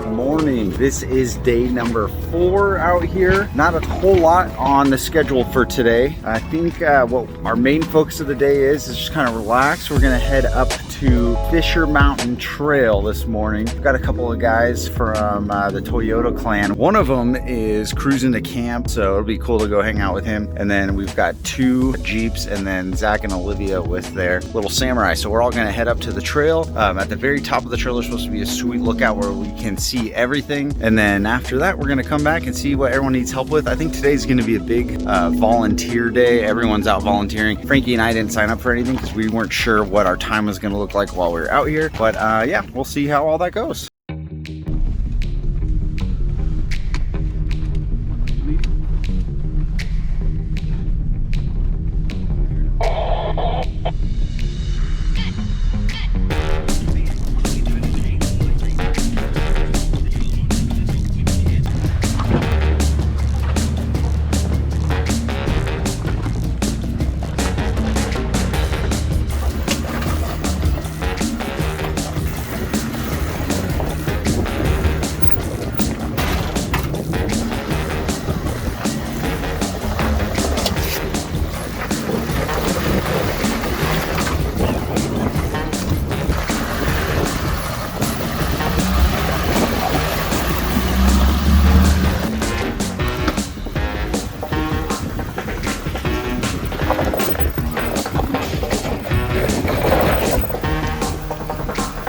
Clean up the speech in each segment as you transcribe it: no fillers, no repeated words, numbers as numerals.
Good morning. This is day number 4 out here. Not a whole lot on the schedule for today. I think what our main focus of the day is just kind of relax. We're gonna head up to Fisher Mountain Trail this morning. We've got a couple of guys from the Toyota clan. One of them is cruising to camp, so it'll be cool to go hang out with him. And then we've got 2 Jeeps and then Zach and Olivia with their little Samurai. So we're all gonna head up to the trail. At the very top of the trail, there's supposed to be a sweet lookout where we can see everything. And then after that, we're gonna come back and see what everyone needs help with. I think today's gonna be a big volunteer day. Everyone's out volunteering. Frankie and I didn't sign up for anything because we weren't sure what our time was gonna look like while we were out here. But yeah, we'll see how all that goes.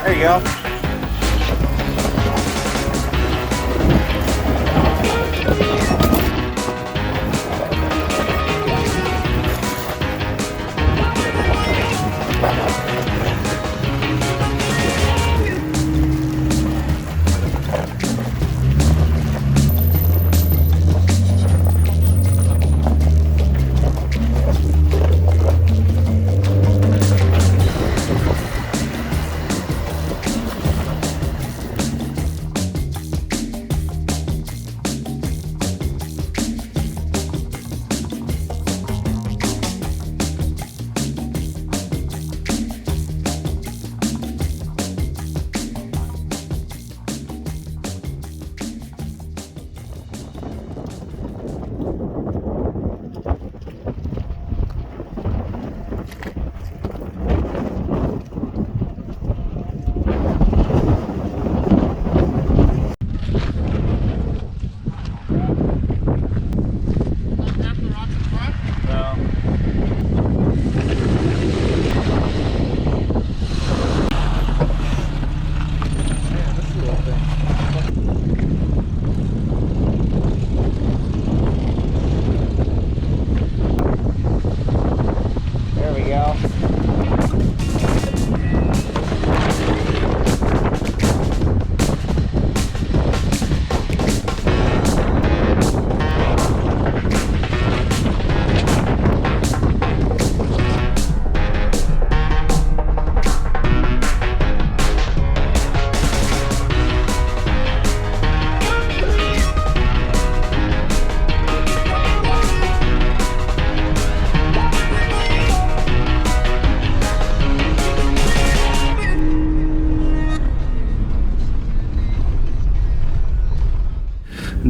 There you go.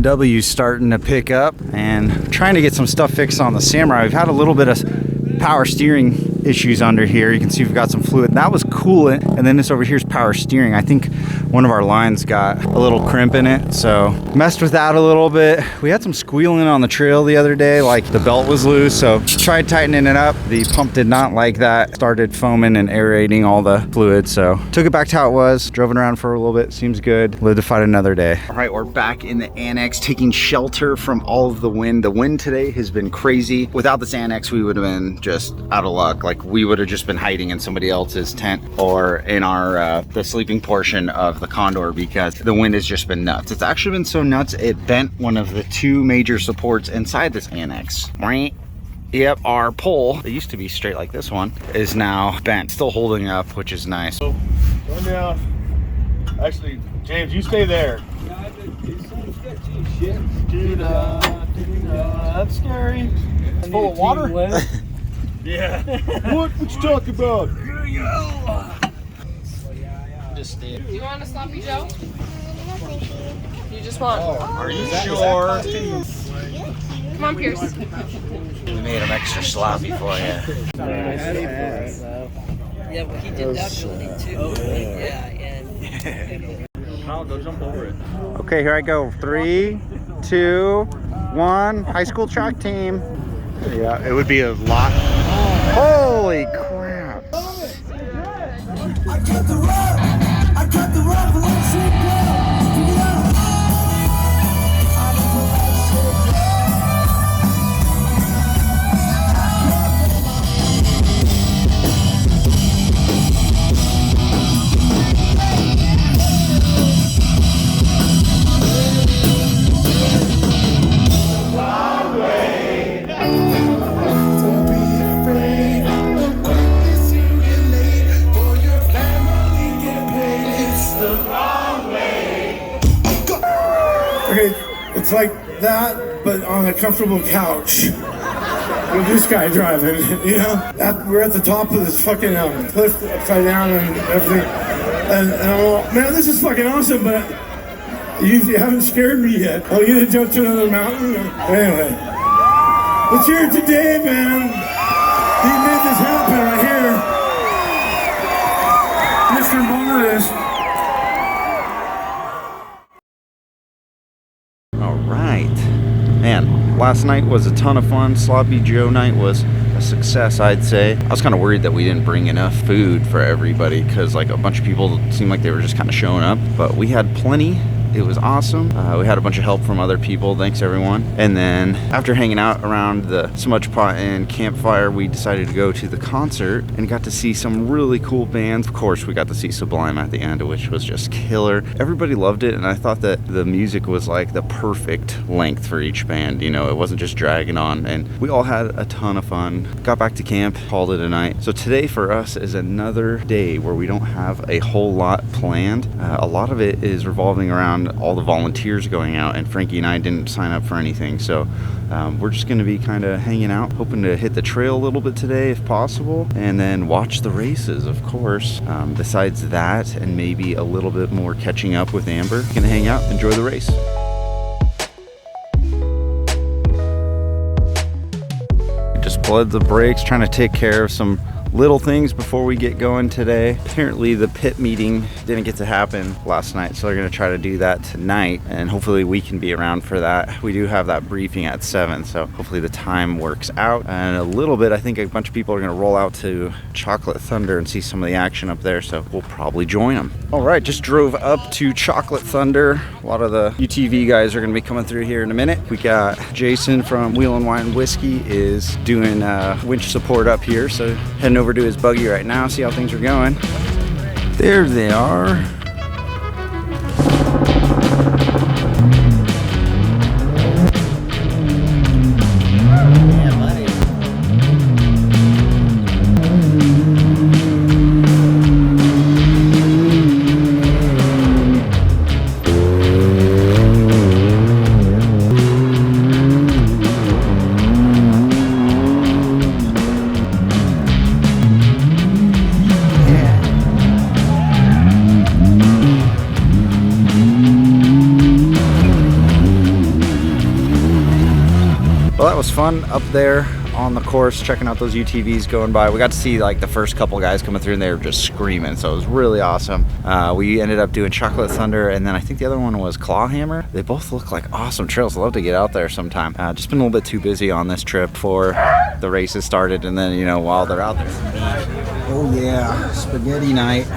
W's starting to pick up and trying to get some stuff fixed on the Samurai. We've had a little bit of power steering issues under here. You can see we've got some fluid. That was coolant, and then this over here is power steering. I think one of our lines got a little crimp in it, so messed with that a little bit. We had some squealing on the trail the other day, like the belt was loose, so tried tightening it up. The pump did not like that. Started foaming and aerating all the fluid, so took it back to how it was, drove it around for a little bit. Seems good. Live to fight another day. All right, we're back in the annex taking shelter from all of the wind. The wind today has been crazy. Without this annex, we would have been just out of luck. Like we would have just been hiding in somebody else's tent or in our the sleeping portion of the Condor because the wind has just been nuts. It's actually been so nuts it bent one of the 2 major supports inside this annex. Yep, our pole, it used to be straight like this one, is now bent. Still holding up, which is nice. So, going down. Actually, James, you stay there. Yeah, it's some sketchy shit. Dude, that's scary. It's full of water? Yeah. What you talking about? Just stay. You want a sloppy Joe? You just want. Are you sure? Come on, Pierce. We made them extra sloppy for you. Yeah, well, he did that ability too. Yeah, and Kyle, go jump over it. Okay, here I go. 3, 2, 1. High school track team. Yeah, it would be a lot. Holy crap. I got the rap. I got the rap. Let's shit down. Pick it up. I don't feel like shit Don't be afraid. It's you get late for your family get paid. It's the wrong way. Okay, it's like that, but on a comfortable couch. With this guy driving, you know? We're at the top of this fucking cliff upside down and everything. And I'm like, man, this is fucking awesome, but you haven't scared me yet. Oh, you gonna jump to another mountain? Anyway. Let's hear it today, man. He made this happen right here. Mr. Morris. All right. Man, last night was a ton of fun. Sloppy Joe night was a success, I'd say. I was kind of worried that we didn't bring enough food for everybody because like a bunch of people seemed like they were just kind of showing up, but we had plenty. It was awesome. We had a bunch of help from other people. Thanks, everyone. And then after hanging out around the smudge pot and campfire, we decided to go to the concert and got to see some really cool bands. Of course, we got to see Sublime at the end, which was just killer. Everybody loved it, and I thought that the music was like the perfect length for each band. You know, it wasn't just dragging on, and we all had a ton of fun. Got back to camp, called it a night. So today for us is another day where we don't have a whole lot planned. A lot of it is revolving around all the volunteers going out, and Frankie and I didn't sign up for anything, so we're just going to be kind of hanging out, hoping to hit the trail a little bit today if possible, and then watch the races, of course. Besides that, and maybe a little bit more catching up with Amber, gonna hang out, enjoy the race. Just bled the brakes, trying to take care of some little things before we get going today. Apparently the pit meeting didn't get to happen last night, so they're going to try to do that tonight, and hopefully we can be around for that. We do have that briefing at 7, so hopefully the time works out. And a little bit, I think a bunch of people are going to roll out to Chocolate Thunder and see some of the action up there, so we'll probably join them. All right, just drove up to Chocolate Thunder. A lot of the UTV guys are going to be coming through here in a minute. We got Jason from Wheel and Wine Whiskey is doing winch support up here, so heading over to his buggy right now, see how things are going. There they are. Well, that was fun up there on the course, checking out those UTVs going by. We got to see like the first couple guys coming through and they were just screaming, so it was really awesome. We ended up doing Chocolate Thunder, and then I think the other one was Clawhammer. They both look like awesome trails. I'd love to get out there sometime. Just been a little bit too busy on this trip before the races started, and then, you know, while they're out there. Oh yeah, spaghetti night.